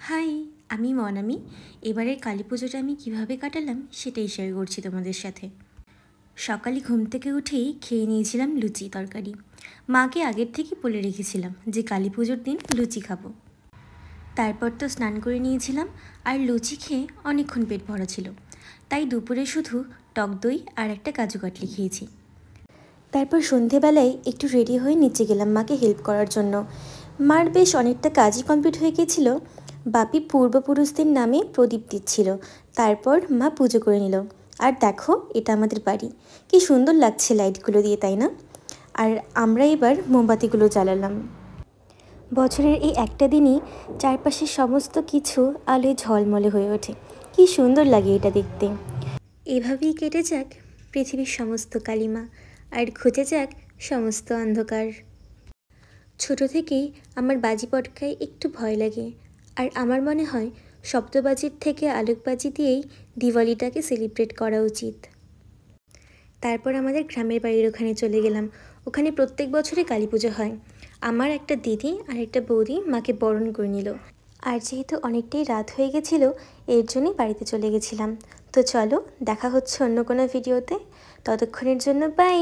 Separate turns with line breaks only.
High, আমি মনামি। এবারের কালী পুজোটা আমি কীভাবে কাটালাম সেটাই শেয়ার করছি তোমাদের সাথে। সকালে ঘুম থেকে উঠেই খেয়ে নিয়েছিলাম লুচি তরকারি। মাকে আগের থেকে বলে রেখেছিলাম যে কালী পুজোর দিন লুচি খাবো। তারপর তো স্নান করে নিয়েছিলাম, আর লুচি খেয়ে অনেকক্ষণ পেট ভরা ছিল, তাই দুপুরে শুধু টক দই আর একটা কাজু কাটলি খেয়েছি। তারপর সন্ধেবেলায় একটু রেডি হয়ে নিচে গেলাম মাকে হেল্প করার জন্য। মার বেশ অনেকটা কাজই কমপ্লিট হয়ে গিয়েছিল। বাপি পূর্বপুরুষদের নামে প্রদীপ দিচ্ছিল, তারপর মা পুজো করে নিল। আর দেখো, এটা আমাদের বাড়ি, কি সুন্দর লাগছে লাইটগুলো দিয়ে, তাই না? আর আমরা এবার মোমবাতিগুলো জ্বালালাম। বছরের এই একটা দিনই চারপাশের সমস্ত কিছু আলোয় ঝলমলে হয়ে ওঠে, কি সুন্দর লাগে এটা দেখতে। এভাবেই কেটে যাক পৃথিবীর সমস্ত কালিমা, আর ঘুচে যাক সমস্ত অন্ধকার। ছোট থেকেই আমার বাজি পটকায় একটু ভয় লাগে, আর আমার মনে হয় শব্দবাজির থেকে আলোকবাজি দিয়েই দিওয়ালিটাকে সেলিব্রেট করা উচিত। তারপর আমাদের গ্রামের বাড়ির ওখানে চলে গেলাম। ওখানে প্রত্যেক বছরে কালী পুজো হয়। আমার একটা দিদি আর একটা বৌদি মাকে বরণ করে নিল, আর যেহেতু অনেকটাই রাত হয়ে গেছিলো, এর জন্যই বাড়িতে চলে গেছিলাম। তো চলো, দেখা হচ্ছে অন্য কোনো ভিডিওতে। ততক্ষণের জন্য বাই।